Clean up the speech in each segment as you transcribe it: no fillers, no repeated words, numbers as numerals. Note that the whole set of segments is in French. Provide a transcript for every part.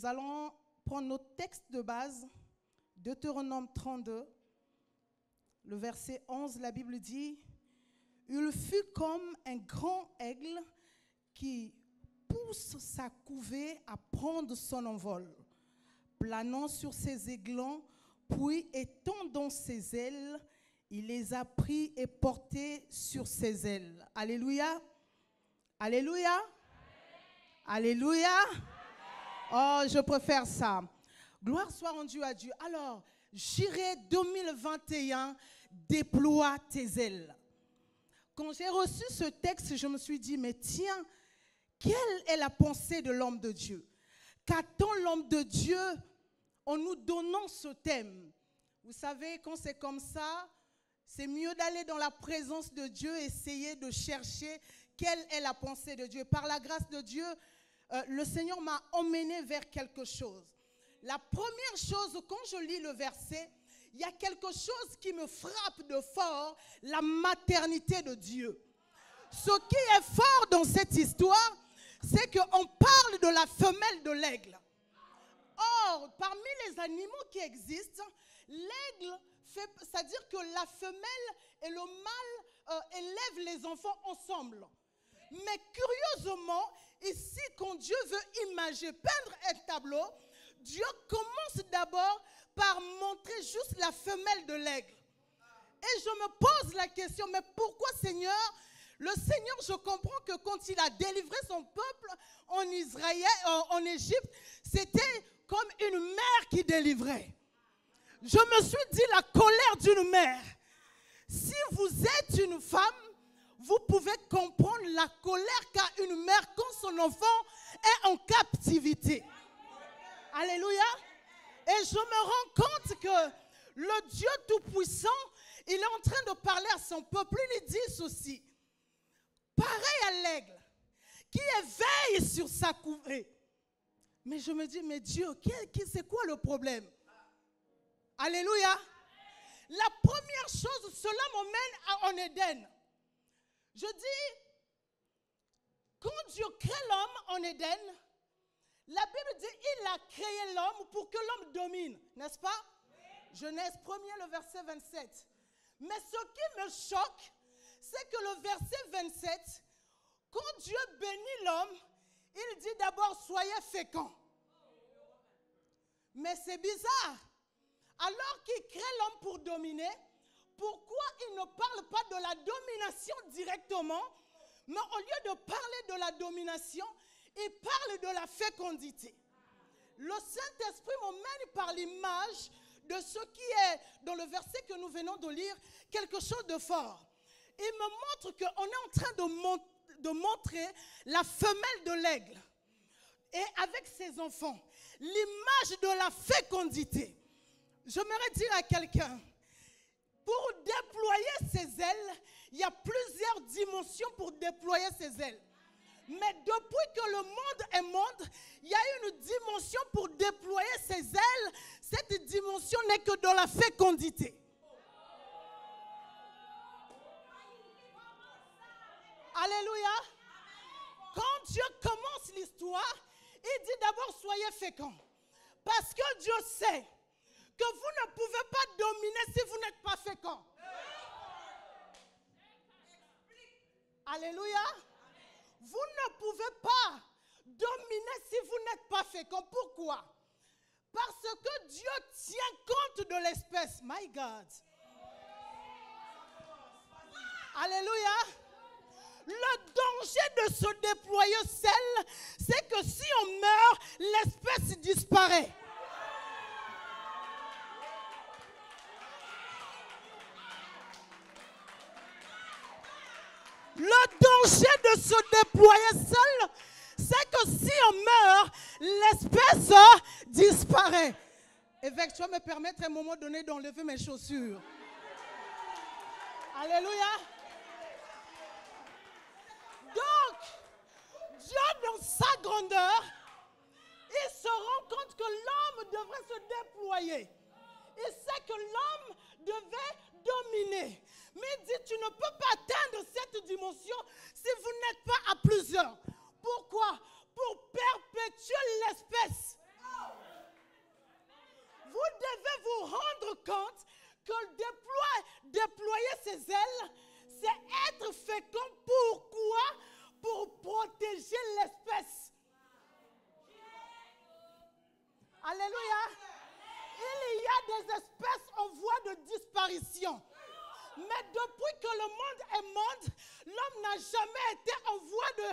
Nous allons prendre notre texte de base, Deutéronome 32, le verset 11, la Bible dit « Il fut comme un grand aigle qui pousse sa couvée à prendre son envol, planant sur ses aiglons, puis étendant ses ailes, il les a pris et portés sur ses ailes. » Alléluia. Alléluia. Alléluia. Oh, je préfère ça. Gloire soit rendue à Dieu. Alors, j'irai 2021, déploie tes ailes. Quand j'ai reçu ce texte, je me suis dit, mais tiens, quelle est la pensée de l'homme de Dieu? Qu'attend l'homme de Dieu en nous donnant ce thème? Vous savez, quand c'est comme ça, c'est mieux d'aller dans la présence de Dieu, essayer de chercher quelle est la pensée de Dieu. Par la grâce de Dieu, le Seigneur m'a emmené vers quelque chose. La première chose, quand je lis le verset, il y a quelque chose qui me frappe de fort, la maternité de Dieu. Ce qui est fort dans cette histoire, c'est qu'on parle de la femelle de l'aigle. Or, parmi les animaux qui existent, l'aigle, c'est-à-dire que la femelle et le mâle élèvent les enfants ensemble. Mais curieusement, ici, quand Dieu veut imager, peindre un tableau, Dieu commence d'abord par montrer juste la femelle de l'aigle. Et je me pose la question, mais pourquoi Seigneur? Le Seigneur, je comprends que quand il a délivré son peuple en Israël, en Égypte, c'était comme une mère qui délivrait. Je me suis dit la colère d'une mère. Si vous êtes une femme, vous pouvez comprendre la colère qu'a une mère quand son enfant est en captivité. Alléluia. Et je me rends compte que le Dieu Tout-Puissant, il est en train de parler à son peuple. Il lui dit ceci. Pareil à l'aigle qui éveille sur sa couvée. Mais je me dis, mais Dieu, c'est quoi le problème? Alléluia. La première chose, cela m'emmène en Éden. Je dis, quand Dieu crée l'homme en Éden, la Bible dit il a créé l'homme pour que l'homme domine, n'est-ce pas? Oui. Genèse 1er, le verset 27. Mais ce qui me choque, c'est que le verset 27, quand Dieu bénit l'homme, il dit d'abord soyez féconds. Mais c'est bizarre. Alors qu'il crée l'homme pour dominer, pourquoi il ne parle pas de la domination directement, mais au lieu de parler de la domination, il parle de la fécondité. Le Saint-Esprit m'emmène par l'image de ce qui est dans le verset que nous venons de lire, quelque chose de fort. Il me montre qu'on est en train de montrer la femelle de l'aigle et avec ses enfants, l'image de la fécondité. J'aimerais dire à quelqu'un, pour déployer ses ailes, il y a plusieurs dimensions pour déployer ses ailes. Mais depuis que le monde est monde, il y a une dimension pour déployer ses ailes. Cette dimension n'est que dans la fécondité. Alléluia. Quand Dieu commence l'histoire, il dit d'abord soyez féconds. Parce que Dieu sait que vous ne pouvez pas dominer si vous n'êtes pas fécond. Alléluia. Vous ne pouvez pas dominer si vous n'êtes pas fécond. Pourquoi? Parce que Dieu tient compte de l'espèce. My God. Alléluia. Le danger de se déployer seul, c'est que si on meurt, l'espèce disparaît. Le danger de se déployer seul, c'est que si on meurt, l'espèce disparaît. Évêque, tu vas me permettre à un moment donné d'enlever mes chaussures. Alléluia. Donc, Dieu dans sa grandeur, il se rend compte que l'homme devrait se déployer. Il sait que l'homme devait dominer. Mais il dit, tu ne peux pas atteindre cette dimension si vous n'êtes pas à plusieurs. Pourquoi? Pour perpétuer l'espèce. rendre compte que déployer ses ailes, c'est être fécond. Pourquoi? Pour protéger l'espèce. Alléluia. Il y a des espèces en voie de disparition. Mais depuis que le monde est monde, l'homme n'a jamais été en voie de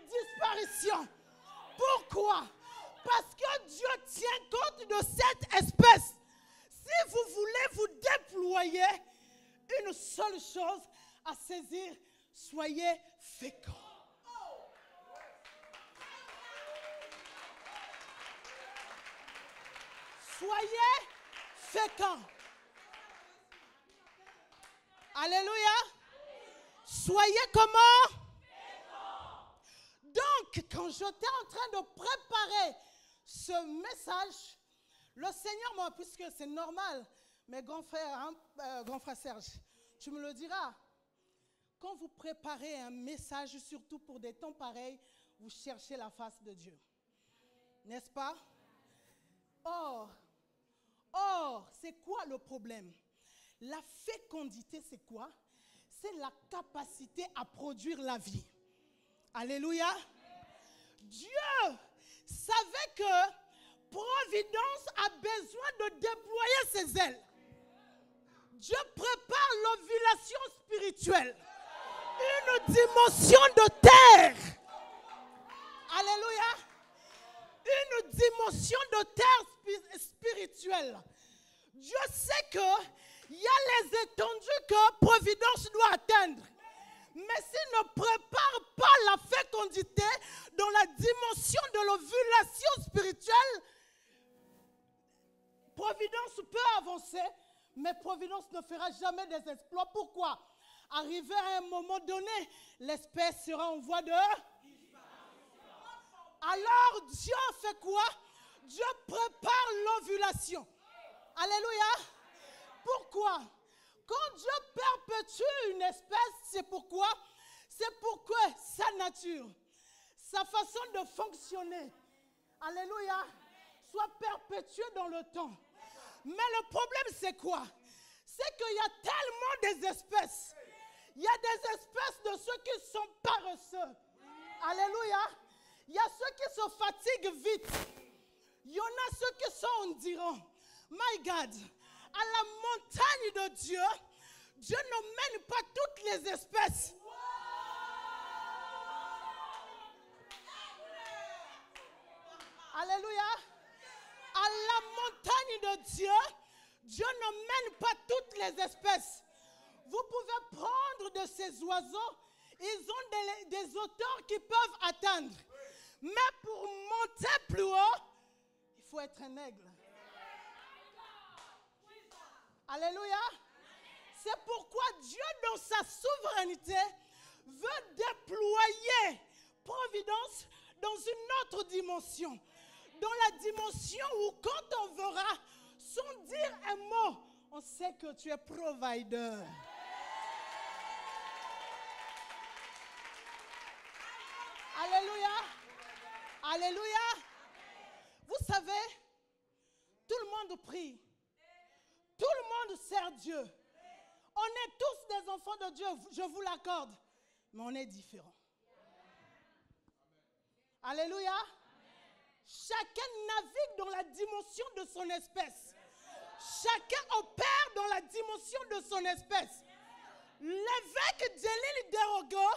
disparition. Pourquoi? Parce que Dieu tient compte de cette espèce. Si vous voulez vous déployer, une seule chose à saisir, soyez féconds. Soyez féconds. Alléluia. Soyez comment? Donc, quand j'étais en train de préparer ce message, le Seigneur m'a, puisque c'est normal, mes grands frères, grand frère Serge, tu me le diras, quand vous préparez un message, surtout pour des temps pareils, vous cherchez la face de Dieu. N'est-ce pas? Or, c'est quoi le problème? La fécondité, c'est quoi? C'est la capacité à produire la vie. Alléluia. Dieu savait que Providence a besoin de déployer ses ailes. Dieu prépare l'ovulation spirituelle. Une dimension de terre. Alléluia. Une dimension de terre spirituelle. Dieu sait qu'il y a les étendues que Providence doit atteindre. Mais s'il ne prépare pas la fécondité dans la dimension de l'ovulation spirituelle, Providence peut avancer, mais Providence ne fera jamais des exploits. Pourquoi? Arrivé à un moment donné, l'espèce sera en voie de... Alors Dieu fait quoi? Dieu prépare l'ovulation. Alléluia. Pourquoi? Quand Dieu perpétue une espèce, c'est pourquoi? C'est pour que sa nature, sa façon de fonctionner, alléluia, soit perpétuée dans le temps. Mais le problème, c'est quoi? C'est qu'il y a tellement des espèces. Il y a des espèces de ceux qui sont paresseux. Alléluia. Il y a ceux qui se fatiguent vite. Il y en a ceux qui sont endurants. My God. À la montagne de Dieu, Dieu ne mène pas toutes les espèces. Alléluia. À la montagne de Dieu, Dieu ne mène pas toutes les espèces. Vous pouvez prendre de ces oiseaux, ils ont des hauteurs qui peuvent atteindre. Mais pour monter plus haut, il faut être un aigle. Alléluia. C'est pourquoi Dieu, dans sa souveraineté, veut déployer Providence dans une autre dimension. Dans la dimension où quand on verra, sans dire un mot, on sait que tu es provider. Alléluia. Alléluia. Vous savez, tout le monde prie. Tout le monde sert Dieu. On est tous des enfants de Dieu, je vous l'accorde. Mais on est différents. Alléluia. Chacun navigue dans la dimension de son espèce. Chacun opère dans la dimension de son espèce. L'évêque Djelil Derogo,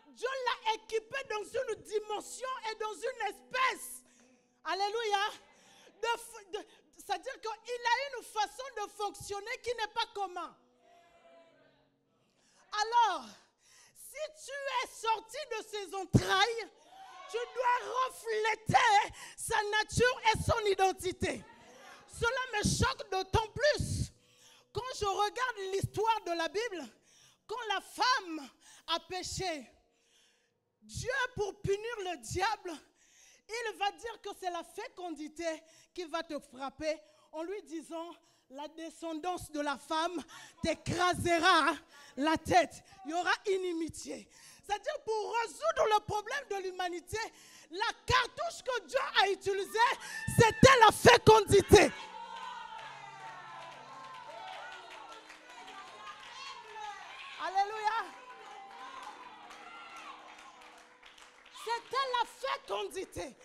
Dieu l'a équipé dans une dimension et dans une espèce. Alléluia. C'est-à-dire qu'il a une façon de fonctionner qui n'est pas commune. Alors, si tu es sorti de ses entrailles, tu dois refléter sa nature et son identité. Cela me choque d'autant plus quand je regarde l'histoire de la Bible, quand la femme a péché. Dieu, pour punir le diable, il va dire que c'est la fécondité qui va te frapper en lui disant la descendance de la femme t'écrasera la tête. Il y aura inimitié. C'est-à-dire pour résoudre le problème de l'humanité, la cartouche que Dieu a utilisée, c'était la fécondité. Alléluia. C'était la fécondité.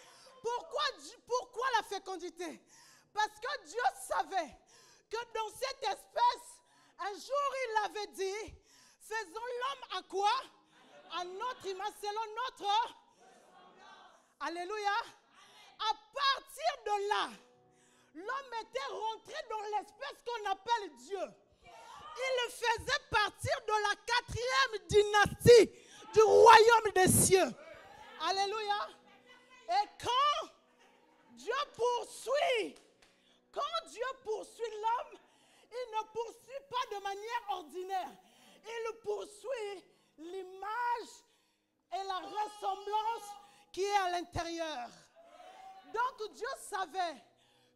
Pourquoi la fécondité? Parce que Dieu savait que dans cette espèce, un jour il avait dit, faisons l'homme à quoi? À notre image, selon notre... Alléluia. À partir de là, l'homme était rentré dans l'espèce qu'on appelle Dieu. Il faisait partir de la 4e dynastie du royaume des cieux. Alléluia. Et quand Dieu poursuit l'homme, il ne poursuit pas de manière ordinaire. Il poursuit l'image et la ressemblance qui est à l'intérieur. Donc Dieu savait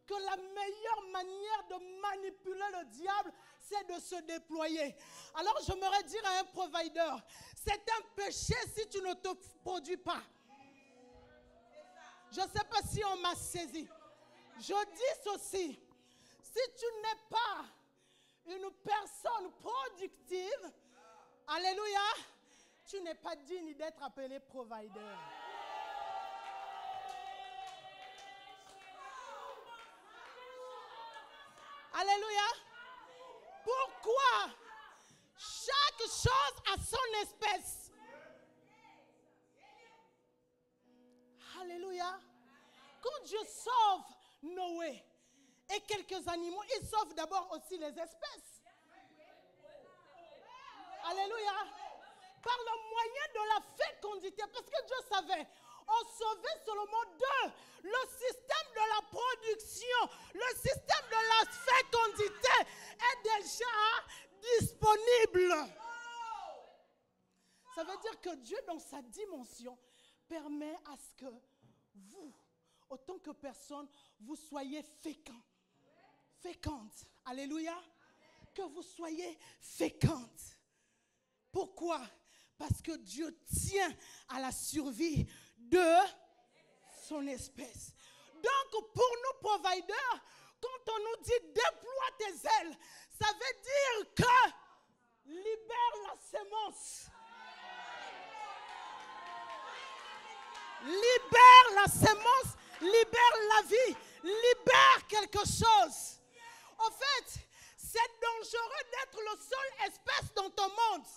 que la meilleure manière de manipuler le diable, c'est de se déployer. Alors j'aimerais dire à un provider, c'est un péché si tu ne te produis pas. Je ne sais pas si on m'a saisi. Je dis ceci, si tu n'es pas une personne productive, alléluia, tu n'es pas digne d'être appelé provider. Alléluia. Pourquoi? Chaque chose a son espèce. Alléluia. Quand Dieu sauve Noé et quelques animaux, il sauve d'abord aussi les espèces. Alléluia. Par le moyen de la fécondité, parce que Dieu savait, on sauvait seulement 2. Le système de la production, le système de la fécondité est déjà disponible. Ça veut dire que Dieu, dans sa dimension, permet à ce que vous, autant que personne, vous soyez féconds. Fécondes. Alléluia. Que vous soyez fécondes. Pourquoi? Parce que Dieu tient à la survie de son espèce. Donc, pour nous providers, quand on nous dit déploie tes ailes, ça veut dire que libère la sémence. Libère la sémence, libère la vie, libère quelque chose. En fait, c'est dangereux d'être le seul espèce dans ton monde.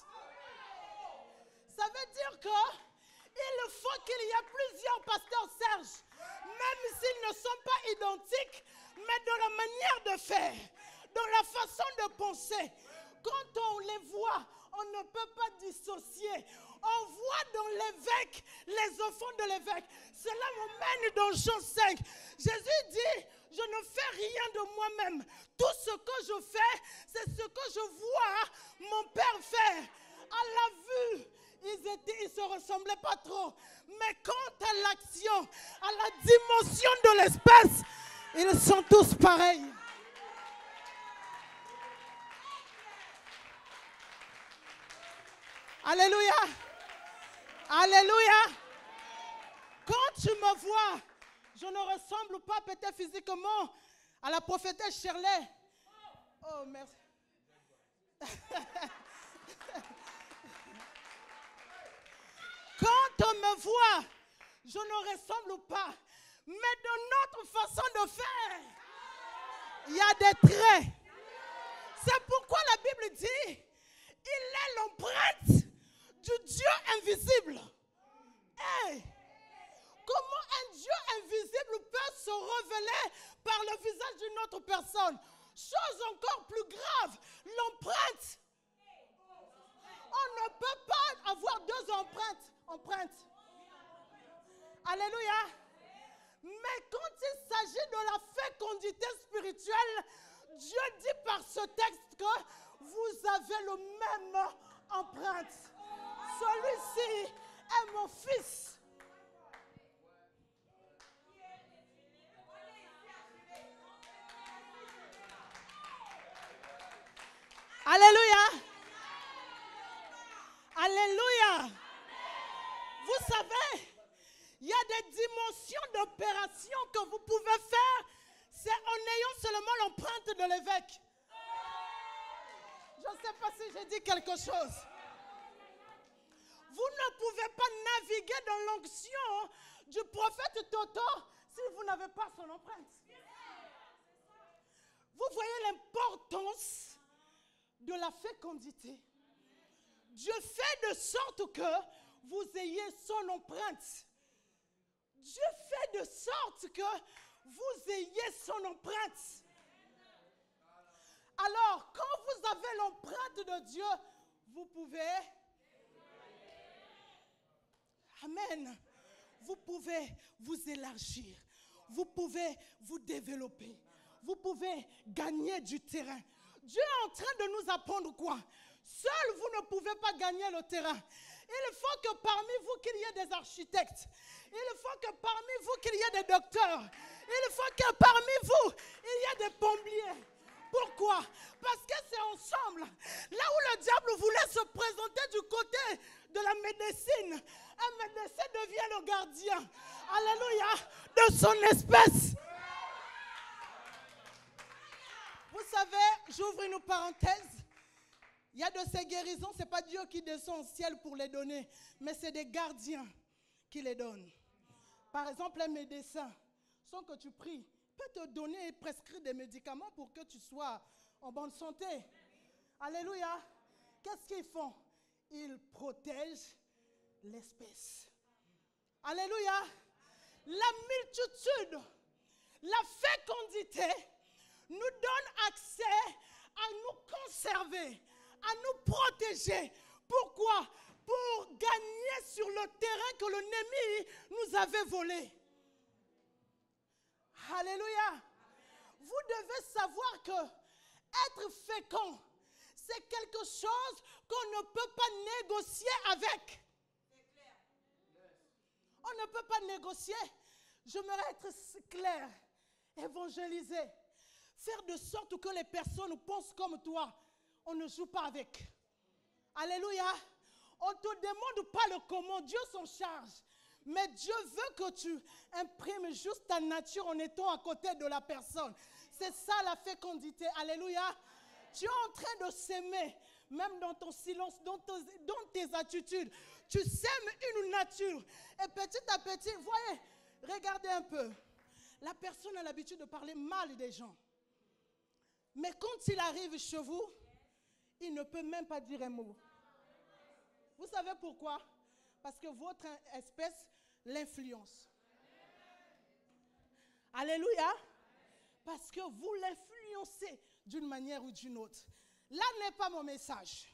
Ça veut dire qu'il faut qu'il y ait plusieurs pasteurs Serge, même s'ils ne sont pas identiques, mais dans la manière de faire, dans la façon de penser. Quand on les voit, on ne peut pas dissocier. On voit dans l'évêque les enfants de l'évêque. Cela m'emmène dans Jean 5. Jésus dit, je ne fais rien de moi-même. Tout ce que je fais, c'est ce que je vois mon Père faire. À la vue, ils se ressemblaient pas trop. Mais quant à l'action, à la dimension de l'espèce, ils sont tous pareils. Alléluia. Alléluia. Quand tu me vois, je ne ressemble pas peut-être physiquement à la prophétesse Shirley. Oh, merci. Quand on me voit, je ne ressemble pas. Mais dans notre façon de faire, il y a des traits. C'est pourquoi la Bible dit, il est l'empreinte du Dieu invisible. Hey, comment un Dieu invisible peut se révéler par le visage d'une autre personne? Chose encore plus grave, l'empreinte. On ne peut pas avoir 2 empreintes. Alléluia. Mais quand il s'agit de la fécondité spirituelle, Dieu dit par ce texte que vous avez le même empreinte. Celui-ci est mon fils. Alléluia. Alléluia. Vous savez, il y a des dimensions d'opération que vous pouvez faire, c'est en ayant seulement l'empreinte de l'évêque. Je ne sais pas si j'ai dit quelque chose. Vous ne pouvez pas naviguer dans l'onction du prophète Toto si vous n'avez pas son empreinte. Vous voyez l'importance de la fécondité. Dieu fait de sorte que vous ayez son empreinte. Dieu fait de sorte que vous ayez son empreinte. Alors, quand vous avez l'empreinte de Dieu, vous pouvez... Amen. Vous pouvez vous élargir. Vous pouvez vous développer. Vous pouvez gagner du terrain. Dieu est en train de nous apprendre quoi? Seul, vous ne pouvez pas gagner le terrain. Il faut que parmi vous, qu'il y ait des architectes. Il faut que parmi vous, qu'il y ait des docteurs. Il faut que parmi vous, il y ait des plombiers. Pourquoi? Parce que c'est ensemble. Là où le diable voulait se présenter du côté de la médecine, un médecin devient le gardien. Alléluia. De son espèce. Vous savez, j'ouvre une parenthèse. Il y a de ces guérisons, ce n'est pas Dieu qui descend au ciel pour les donner, mais c'est des gardiens qui les donnent. Par exemple, un médecin, sans que tu pries, peut te donner et prescrire des médicaments pour que tu sois en bonne santé. Alléluia. Qu'est-ce qu'ils font? Ils protègent l'espèce. Alléluia. La multitude, la fécondité nous donne accès à nous conserver, à nous protéger. Pourquoi? Pour gagner sur le terrain que l'ennemi nous avait volé. Alléluia. Vous devez savoir que être fécond, c'est quelque chose qu'on ne peut pas négocier avec. On ne peut pas négocier. J'aimerais être clair, évangéliser, faire de sorte que les personnes pensent comme toi. On ne joue pas avec. Alléluia. On ne te demande pas le comment. Dieu s'en charge. Mais Dieu veut que tu imprimes juste ta nature en étant à côté de la personne. C'est ça la fécondité. Alléluia. Tu es en train de s'aimer, même dans ton silence, dans tes attitudes. Tu sèmes une nature. Et petit à petit, voyez, regardez un peu. La personne a l'habitude de parler mal des gens. Mais quand il arrive chez vous, il ne peut même pas dire un mot. Vous savez pourquoi? Parce que votre espèce l'influence. Alléluia. Parce que vous l'influencez d'une manière ou d'une autre. Là n'est pas mon message.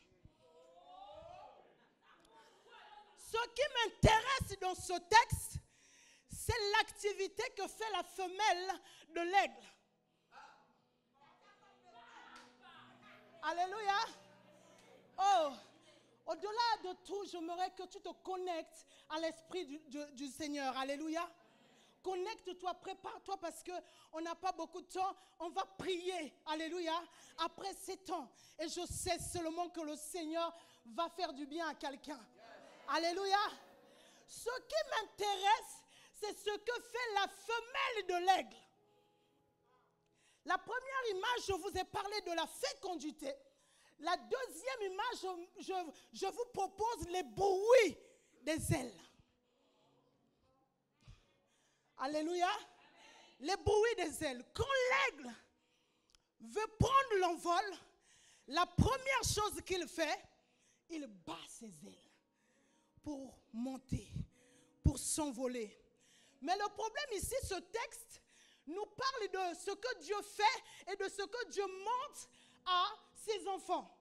Ce qui m'intéresse dans ce texte, c'est l'activité que fait la femelle de l'aigle. Alléluia. Oh, au-delà de tout, j'aimerais que tu te connectes à l'esprit du Seigneur. Alléluia. Connecte-toi, prépare-toi parce qu'on n'a pas beaucoup de temps. On va prier. Alléluia. Après ces temps. Et je sais seulement que le Seigneur va faire du bien à quelqu'un. Alléluia. Ce qui m'intéresse, c'est ce que fait la femelle de l'aigle. La première image, je vous ai parlé de la fécondité. La deuxième image, je vous propose les bruits des ailes. Alléluia. Les bruits des ailes. Quand l'aigle veut prendre l'envol, la première chose qu'il fait, il bat ses ailes pour monter, pour s'envoler. Mais le problème ici, ce texte nous parle de ce que Dieu fait et de ce que Dieu montre à ses enfants.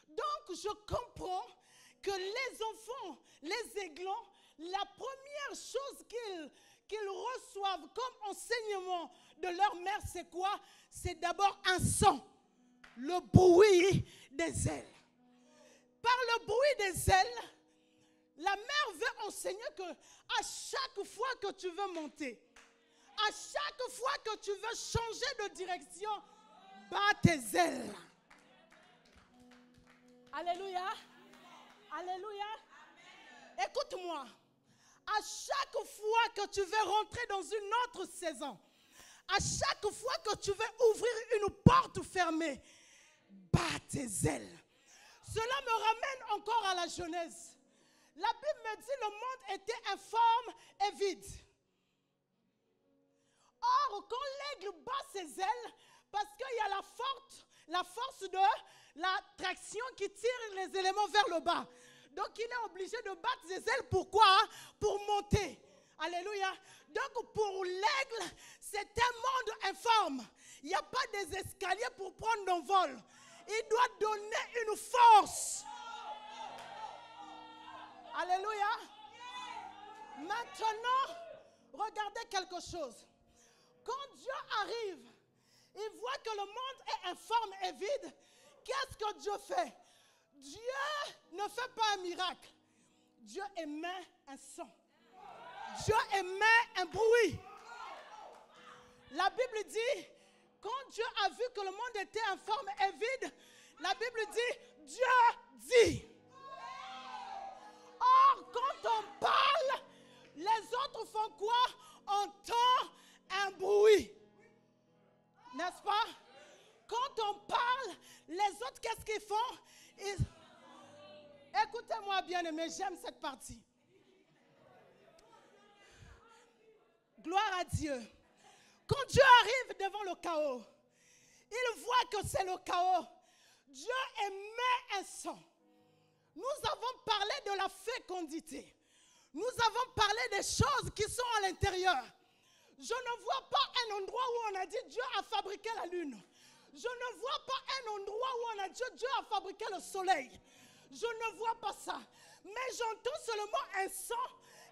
Donc, je comprends que les enfants, les aiglons, la première chose qu'ils reçoivent comme enseignement de leur mère, c'est quoi? C'est d'abord un son, le bruit des ailes. Par le bruit des ailes, la mère veut enseigner que à chaque fois que tu veux monter, à chaque fois que tu veux changer de direction, bats tes ailes. Alléluia. Alléluia. Écoute-moi. À chaque fois que tu veux rentrer dans une autre saison, à chaque fois que tu veux ouvrir une porte fermée, bats tes ailes. Cela me ramène encore à la Genèse. La Bible me dit le monde était informe et vide. Or, quand l'aigle bat ses ailes, parce qu'il y a la force de l'attraction qui tire les éléments vers le bas. Donc, il est obligé de battre ses ailes. Pourquoi? Pour monter. Alléluia. Donc, pour l'aigle, c'est un monde informe. Il n'y a pas des escaliers pour prendre l'envol. Il doit donner une force. Alléluia. Maintenant, regardez quelque chose. Quand Dieu arrive, il voit que le monde est informe et vide. Qu'est-ce que Dieu fait? Dieu ne fait pas un miracle. Dieu émet un son. Dieu émet un bruit. La Bible dit, quand Dieu a vu que le monde était informe et vide, la Bible dit, Dieu dit. Or, quand on parle, les autres font quoi? On entend un bruit. N'est-ce pas? Quand on parle, les autres, qu'est-ce qu'ils font? Écoutez-moi bien, aimé, j'aime cette partie. Gloire à Dieu. Quand Dieu arrive devant le chaos, il voit que c'est le chaos. Dieu émet un son. Nous avons parlé de la fécondité. Nous avons parlé des choses qui sont à l'intérieur. Je ne vois pas un endroit où on a dit Dieu a fabriqué la lune. Je ne vois pas un endroit où on a dit Dieu a fabriqué le soleil. Je ne vois pas ça. Mais j'entends seulement un son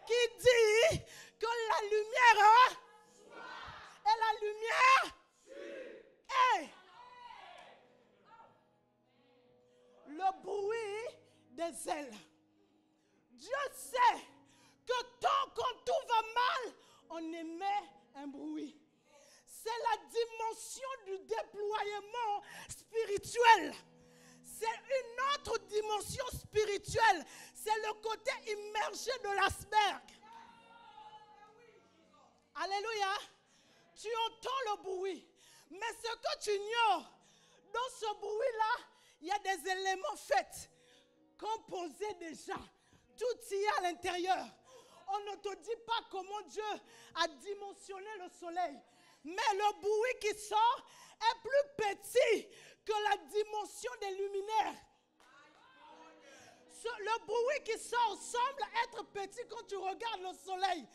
qui dit que la lumière et la lumière est le bruit des ailes. Dieu sait que tant que tout va mal, on émet un bruit. C'est la dimension du déploiement spirituel. C'est une autre dimension spirituelle. C'est le côté immergé de l'iceberg. Alléluia. Tu entends le bruit. Mais ce que tu ignores, dans ce bruit-là, il y a des éléments faits, composés déjà. Tout y est à l'intérieur. On ne te dit pas comment Dieu a dimensionné le soleil. Mais le bruit qui sort est plus petit que la dimension des luminaires. Le bruit qui sort semble être petit quand tu regardes le soleil.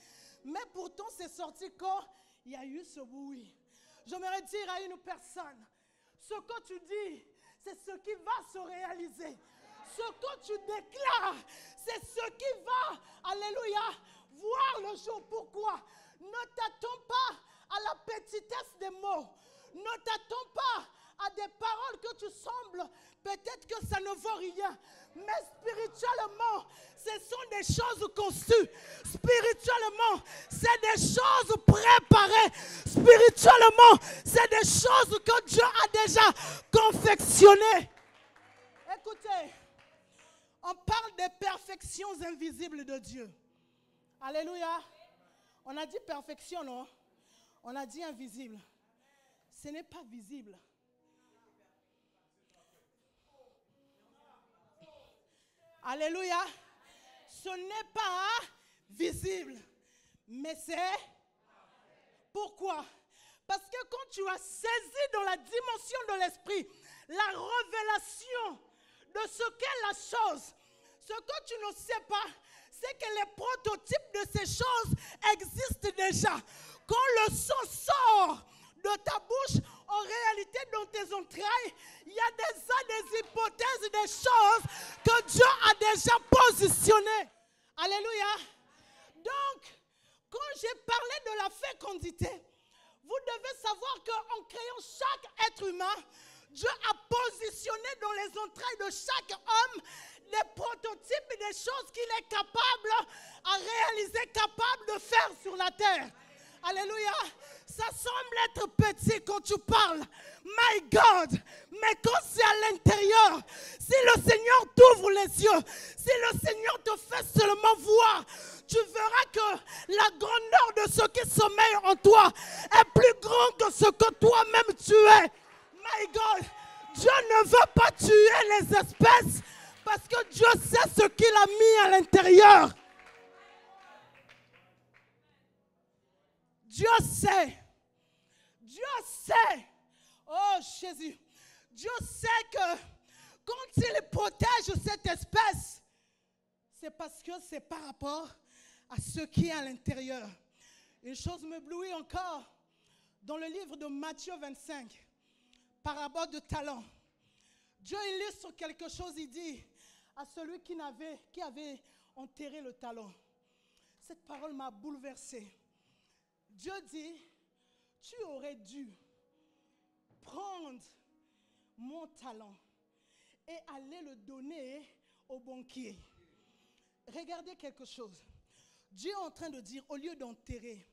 Mais pourtant, c'est sorti quand il y a eu ce bruit. J'aimerais dire à une personne, ce que tu dis, c'est ce qui va se réaliser. Ce que tu déclares, c'est ce qui va, alléluia, voir le jour. Pourquoi? Ne t'attends pas à la petitesse des mots. Ne t'attends pas à des paroles que tu sembles, peut-être que ça ne vaut rien. Mais spirituellement, ce sont des choses conçues. Spirituellement, c'est des choses préparées. Spirituellement, c'est des choses que Dieu a déjà confectionnées. Écoutez, on parle des perfections invisibles de Dieu. Alléluia. On a dit perfection, non? On a dit invisible. Ce n'est pas visible. Alléluia. Ce n'est pas visible. Mais c'est... Pourquoi? Parce que quand tu as saisi dans la dimension de l'esprit la révélation de ce qu'est la chose, ce que tu ne sais pas, c'est que les prototypes de ces choses existent déjà. Quand le son sort de ta bouche, en réalité, dans tes entrailles, il y a des hypothèses, des choses que Dieu a déjà positionnées. Alléluia. Donc, quand j'ai parlé de la fécondité, vous devez savoir qu'en créant chaque être humain, Dieu a positionné dans les entrailles de chaque homme des prototypes et des choses qu'il est capable à réaliser, capable de faire sur la terre. Alléluia. Ça semble être petit quand tu parles. My God. Mais quand c'est à l'intérieur, si le Seigneur t'ouvre les yeux, si le Seigneur te fait seulement voir, tu verras que la grandeur de ce qui sommeille en toi est plus grande que ce que toi-même tu es. My God. Dieu ne veut pas tuer les espèces parce que Dieu sait ce qu'il a mis à l'intérieur. Dieu sait. Dieu sait. Oh Jésus. Dieu sait que quand il protège cette espèce, c'est parce que c'est par rapport à ce qui est à l'intérieur. Une chose m'éblouit encore. Dans le livre de Matthieu 25, parabole de talent, Dieu illustre quelque chose, il dit à celui qui avait enterré le talent. Cette parole m'a bouleversée. Dieu dit, tu aurais dû prendre mon talent et aller le donner au banquier. Regardez quelque chose. Dieu est en train de dire, au lieu d'enterrer,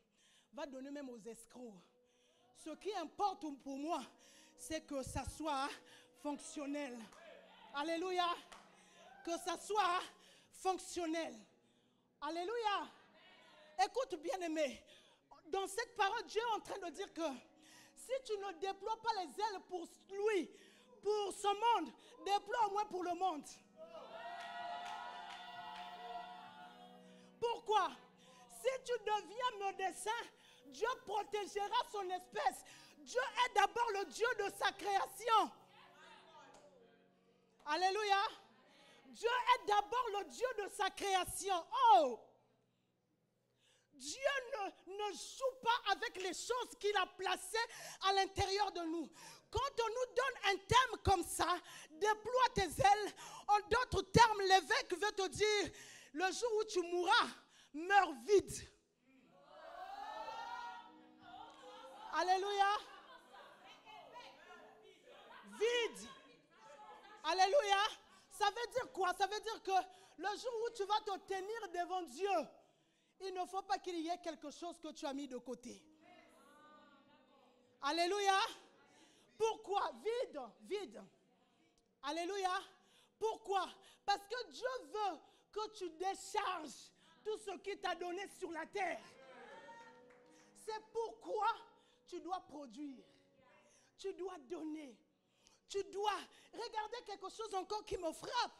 va donner même aux escrocs. Ce qui importe pour moi, c'est que ça soit fonctionnel. Alléluia. Que ça soit fonctionnel. Alléluia. Écoute, bien-aimé. Dans cette parole, Dieu est en train de dire que si tu ne déploies pas les ailes pour lui, pour ce monde, déploie au moins pour le monde. Pourquoi? Si tu deviens médecin, Dieu protégera son espèce. Dieu est d'abord le Dieu de sa création. Alléluia. Dieu est d'abord le Dieu de sa création. Oh! Dieu ne joue pas avec les choses qu'il a placées à l'intérieur de nous. Quand on nous donne un thème comme ça, déploie tes ailes. En d'autres termes, l'évêque veut te dire, le jour où tu mourras, meurs vide. Alléluia. Vide. Alléluia. Ça veut dire quoi? Ça veut dire que le jour où tu vas te tenir devant Dieu, il ne faut pas qu'il y ait quelque chose que tu as mis de côté. Alléluia. Pourquoi? Vide. Vide. Alléluia. Pourquoi? Parce que Dieu veut que tu décharges tout ce qu'il t'a donné sur la terre. C'est pourquoi tu dois produire. Tu dois donner. Tu dois. Regardez quelque chose encore qui me frappe.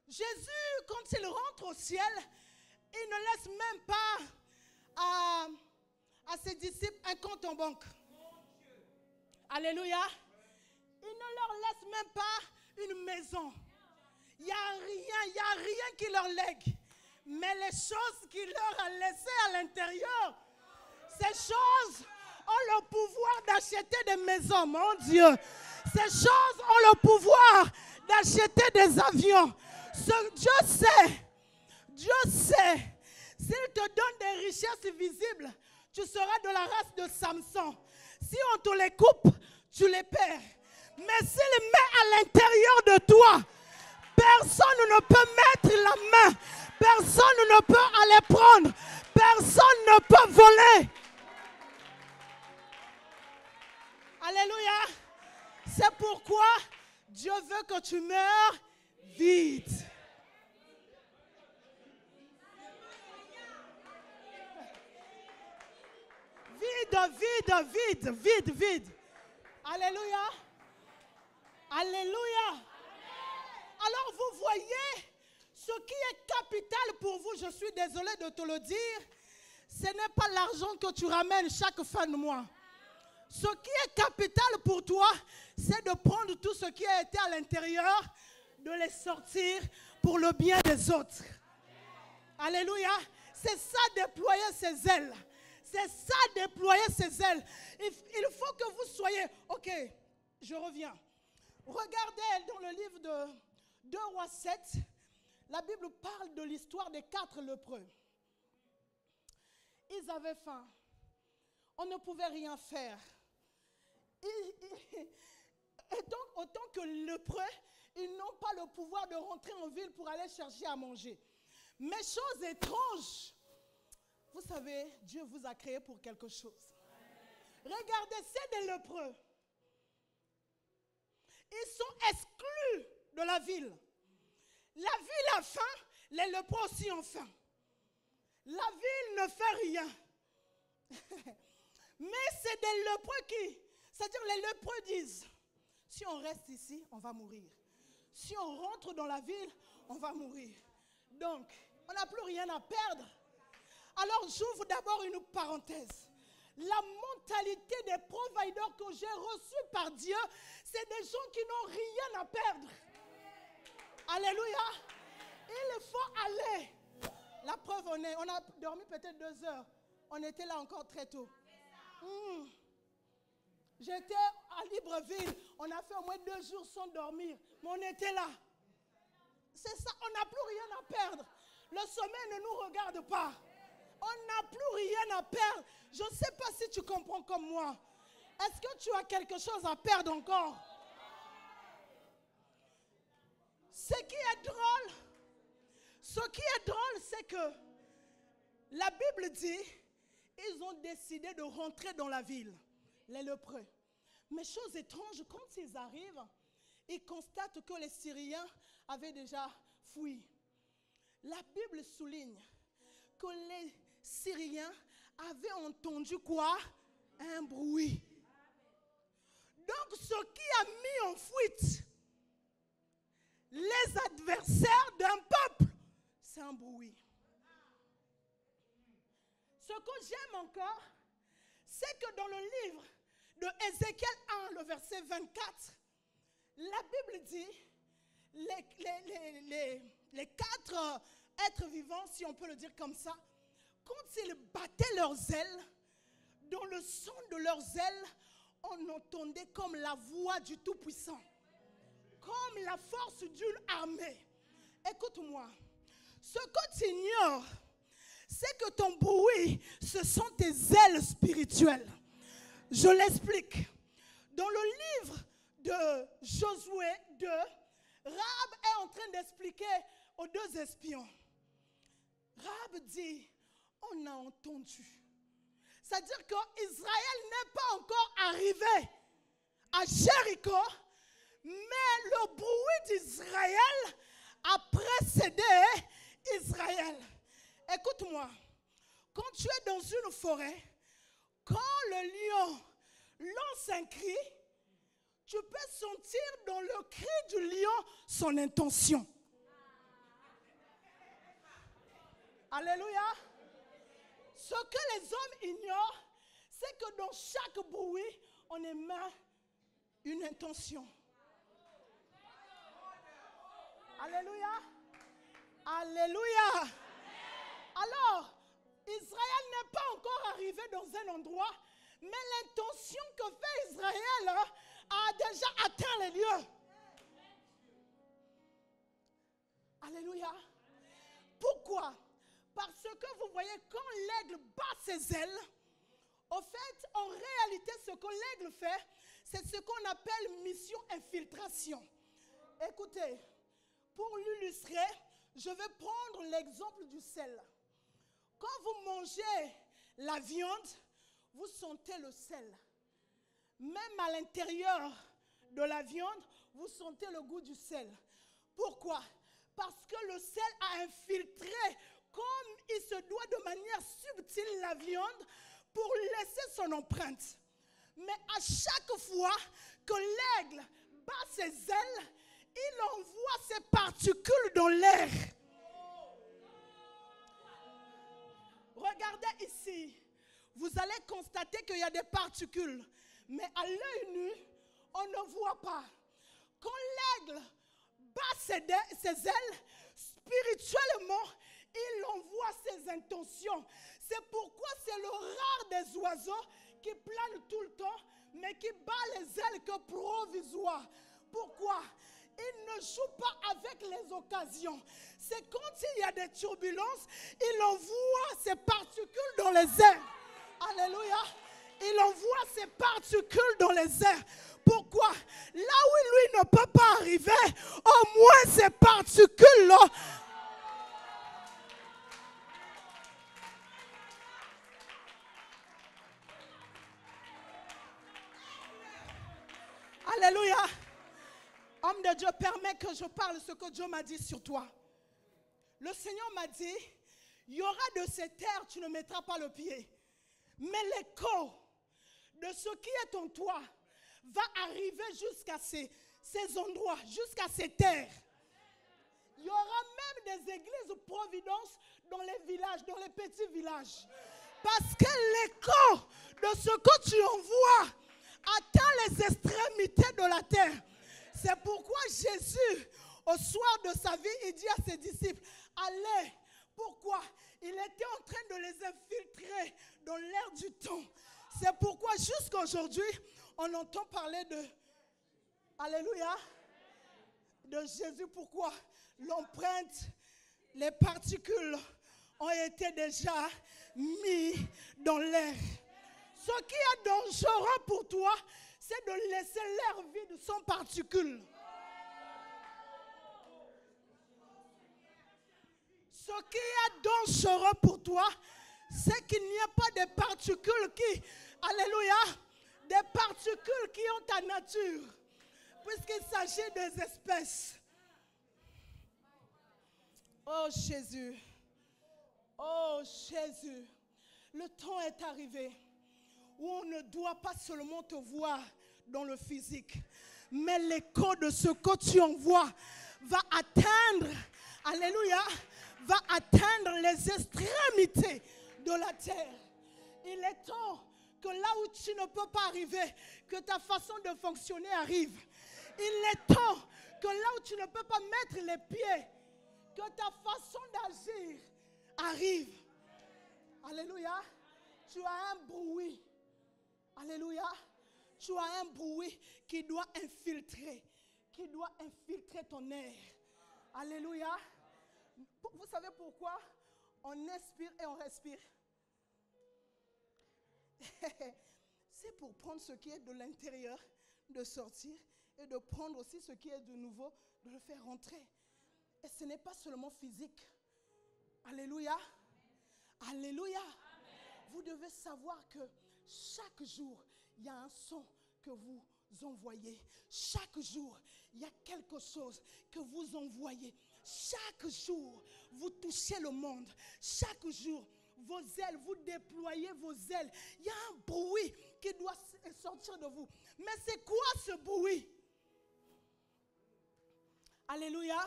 Jésus, quand il rentre au ciel, il ne laisse même pas à ses disciples un compte en banque. Alléluia. Il ne leur laisse même pas une maison. Il n'y a rien qui leur lègue. Mais les choses qu'il leur a laissées à l'intérieur, ces choses ont le pouvoir d'acheter des maisons, mon Dieu. Ces choses ont le pouvoir d'acheter des avions. Dieu sait, s'il te donne des richesses visibles, tu seras de la race de Samson. Si on te les coupe, tu les perds. Mais s'il met à l'intérieur de toi, personne ne peut mettre la main. Personne ne peut aller prendre. Personne ne peut voler. Alléluia. C'est pourquoi Dieu veut que tu meurs vite. Vide. Alléluia. Alléluia. Alors vous voyez, ce qui est capital pour vous, je suis désolé de te le dire, ce n'est pas l'argent que tu ramènes chaque fin de mois. Ce qui est capital pour toi, c'est de prendre tout ce qui a été à l'intérieur, de les sortir pour le bien des autres. Alléluia. C'est ça, déployer ses ailes. C'est ça, déployer ses ailes. Il faut que vous soyez... Ok, je reviens. Regardez dans le livre de 2 Rois 7, la Bible parle de l'histoire des 4 lépreux. Ils avaient faim. On ne pouvait rien faire. Et donc, autant que lépreux, ils n'ont pas le pouvoir de rentrer en ville pour aller chercher à manger. Mais chose étrange, vous savez, Dieu vous a créé pour quelque chose. Regardez, c'est des lépreux. Ils sont exclus de la ville. La ville a faim, les lépreux aussi ont faim. La ville ne fait rien. Mais c'est des lépreux qui, c'est-à-dire les lépreux disent, si on reste ici, on va mourir. Si on rentre dans la ville, on va mourir. Donc, on n'a plus rien à perdre. Alors, j'ouvre d'abord une parenthèse. La mentalité des providers que j'ai reçue par Dieu, c'est des gens qui n'ont rien à perdre. Alléluia. Il faut aller. La preuve, on a dormi peut-être 2 heures. On était là encore très tôt. J'étais à Libreville. On a fait au moins 2 jours sans dormir. Mais on était là. C'est ça, on n'a plus rien à perdre. Le sommeil ne nous regarde pas. On n'a plus rien à perdre. Je ne sais pas si tu comprends comme moi. Est-ce que tu as quelque chose à perdre encore? Ce qui est drôle, c'est que la Bible dit, ils ont décidé de rentrer dans la ville, les lépreux. Mais chose étrange, quand ils arrivent, ils constatent que les Syriens avaient déjà fui. La Bible souligne que les Syriens avaient entendu quoi? Un bruit. Donc ce qui a mis en fuite les adversaires d'un peuple, c'est un bruit. Ce que j'aime encore, c'est que dans le livre de Ézéchiel 1, le verset 24, la Bible dit, les 4 êtres vivants, si on peut le dire comme ça, quand ils battaient leurs ailes, dans le son de leurs ailes, on entendait comme la voix du Tout-Puissant, comme la force d'une armée. Écoute-moi, ce que tu ignores, c'est que ton bruit, ce sont tes ailes spirituelles. Je l'explique. Dans le livre de Josué 2, Rahab est en train d'expliquer aux 2 espions. Rahab dit, on a entendu. C'est-à-dire qu'Israël n'est pas encore arrivé à Jéricho, mais le bruit d'Israël a précédé Israël. Écoute-moi, quand tu es dans une forêt, quand le lion lance un cri, tu peux sentir dans le cri du lion son intention. Alléluia. Ce que les hommes ignorent, c'est que dans chaque bruit, on émet une intention. Alléluia. Alléluia. Alors, Israël n'est pas encore arrivé dans un endroit, mais l'intention que fait Israël a déjà atteint les lieux. Alléluia. Pourquoi? Parce que vous voyez, quand l'aigle bat ses ailes, au fait, en réalité, ce que l'aigle fait, c'est ce qu'on appelle mission infiltration. Écoutez, pour l'illustrer, je vais prendre l'exemple du sel. Quand vous mangez la viande, vous sentez le sel. Même à l'intérieur de la viande, vous sentez le goût du sel. Pourquoi? Parce que le sel a infiltré, comme il se doit de manière subtile, la viande pour laisser son empreinte. Mais à chaque fois que l'aigle bat ses ailes, il envoie ses particules dans l'air. Regardez ici, vous allez constater qu'il y a des particules, mais à l'œil nu, on ne voit pas. Quand l'aigle bat ses ailes, spirituellement, il envoie ses intentions. C'est pourquoi c'est le rare des oiseaux qui planent tout le temps, mais qui bat les ailes que provisoire. Pourquoi? Il ne joue pas avec les occasions. C'est quand il y a des turbulences, il envoie ses particules dans les airs. Alléluia. Il envoie ses particules dans les airs. Pourquoi? Là où lui ne peut pas arriver, au moins ces particules-là. Alléluia. Homme de Dieu, permets que je parle ce que Dieu m'a dit sur toi. Le Seigneur m'a dit, il y aura de ces terres, tu ne mettras pas le pied. Mais l'écho de ce qui est en toi va arriver jusqu'à ces ces endroits, jusqu'à ces terres. Il y aura même des églises providence dans les villages, dans les petits villages. Parce que l'écho de ce que tu envoies atteint les extrémités de la terre. C'est pourquoi Jésus, au soir de sa vie, il dit à ses disciples, allez. Pourquoi? Il était en train de les infiltrer dans l'air du temps. C'est pourquoi jusqu'à aujourd'hui, on entend parler de, alléluia, de Jésus. Pourquoi? L'empreinte, les particules ont été déjà mis dans l'air. Ce qui est dangereux pour toi, c'est de laisser l'air vide sans particules. Ce qui est dangereux pour toi, c'est qu'il n'y a pas de particules qui, alléluia, des particules qui ont ta nature, puisqu'il s'agit des espèces. Oh Jésus, oh Jésus, le temps est arrivé où on ne doit pas seulement te voir dans le physique, mais l'écho de ce que tu envoies va atteindre, alléluia, va atteindre les extrémités de la terre. Il est temps que là où tu ne peux pas arriver, que ta façon de fonctionner arrive. Il est temps que là où tu ne peux pas mettre les pieds, que ta façon d'agir arrive. Alléluia. Tu as un bruit. Alléluia. Tu as un bruit qui doit infiltrer ton air. Alléluia. Vous savez pourquoi on inspire et on respire? C'est pour prendre ce qui est de l'intérieur, de sortir, et de prendre aussi ce qui est de nouveau, de le faire rentrer. Et ce n'est pas seulement physique. Alléluia. Alléluia. Amen. Vous devez savoir que chaque jour, il y a un son que vous envoyez. Chaque jour, il y a quelque chose que vous envoyez. Chaque jour, vous touchez le monde. Chaque jour, vos ailes, vous déployez vos ailes. Il y a un bruit qui doit sortir de vous. Mais c'est quoi ce bruit? Alléluia.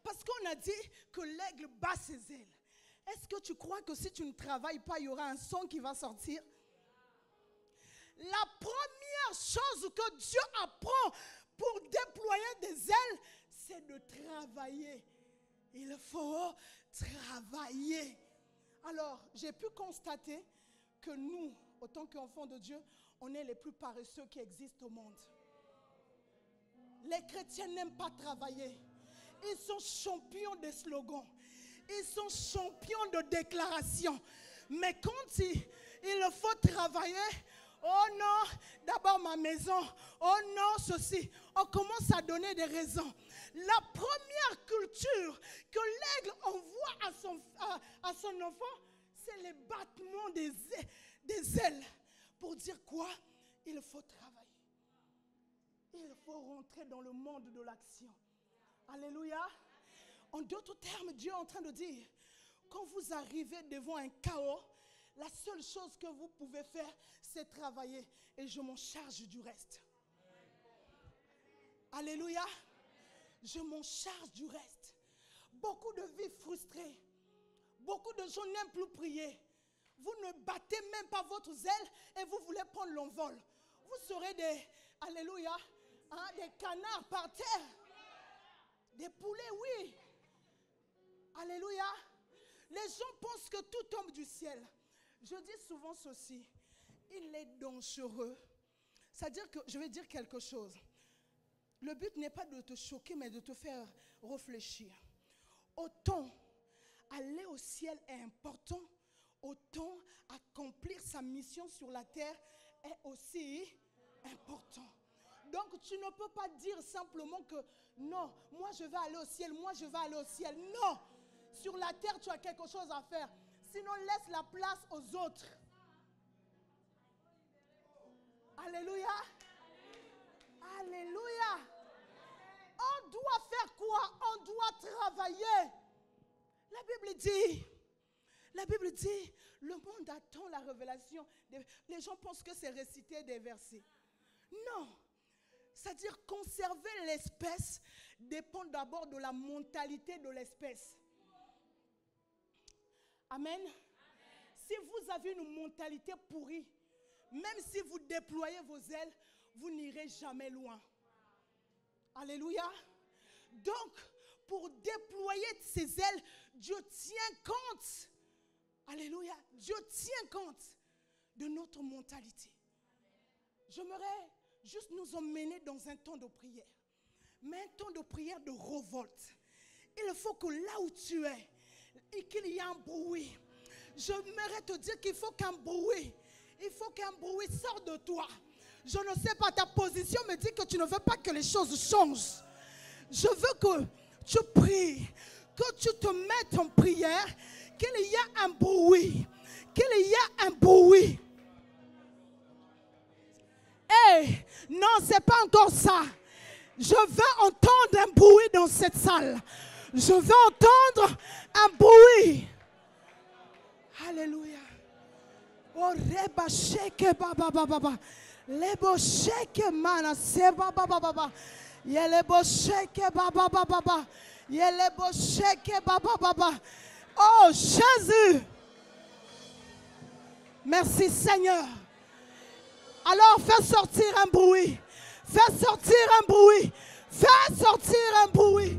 Parce qu'on a dit que l'aigle bat ses ailes. Est-ce que tu crois que si tu ne travailles pas, il y aura un son qui va sortir? La première chose que Dieu apprend pour déployer des ailes, c'est de travailler. Il faut travailler. Alors, j'ai pu constater que nous, autant qu'enfants de Dieu, on est les plus paresseux qui existent au monde. Les chrétiens n'aiment pas travailler. Ils sont champions des slogans. Ils sont champions de déclarations. Mais quand il faut travailler, oh non, d'abord ma maison, oh non, ceci. On commence à donner des raisons. La première culture que l'aigle envoie à son enfant, c'est les battements des ailes. Pour dire quoi? Il faut travailler. Il faut rentrer dans le monde de l'action. Alléluia. En d'autres termes, Dieu est en train de dire, quand vous arrivez devant un chaos, la seule chose que vous pouvez faire, c'est travailler. Et je m'en charge du reste. Alléluia. Je m'en charge du reste. Beaucoup de vies frustrées. Beaucoup de gens n'aiment plus prier. Vous ne battez même pas votre zèle et vous voulez prendre l'envol. Vous serez alléluia, des canards par terre. Des poulets, oui. Alléluia. Les gens pensent que tout tombe du ciel. Je dis souvent ceci. Il est dangereux. C'est-à-dire que je vais dire quelque chose. Le but n'est pas de te choquer, mais de te faire réfléchir. Autant aller au ciel est important, autant accomplir sa mission sur la terre est aussi important. Donc tu ne peux pas dire simplement que non, moi je vais aller au ciel, moi je vais aller au ciel. Non, sur la terre tu as quelque chose à faire. Sinon laisse la place aux autres. Alléluia. Alléluia. On doit faire quoi? On doit travailler. La Bible dit, le monde attend la révélation. Les gens pensent que c'est réciter des versets. Non. C'est-à-dire conserver l'espèce dépend d'abord de la mentalité de l'espèce. Amen. Si vous avez une mentalité pourrie, même si vous déployez vos ailes, vous n'irez jamais loin. Alléluia. Donc, pour déployer ses ailes, Dieu tient compte. Alléluia. Dieu tient compte de notre mentalité. J'aimerais juste nous emmener dans un temps de prière. Mais un temps de prière de révolte. Il faut que là où tu es, et qu'il y ait un bruit. J'aimerais te dire qu'il faut qu'un bruit, sorte de toi. Je ne sais pas, ta position me dit que tu ne veux pas que les choses changent. Je veux que tu pries, que tu te mettes en prière, qu'il y ait un bruit, Hey, non, c'est pas encore ça. Je veux entendre un bruit dans cette salle. Je veux entendre un bruit. Alléluia. Oh, reba sheke baba baba. Lebo sheke mana se baba baba. Yelebo sheke baba baba. Yelebo sheke baba baba. Oh Jésus. Merci Seigneur. Alors fais sortir un bruit. Fais sortir un bruit. Fais sortir un bruit.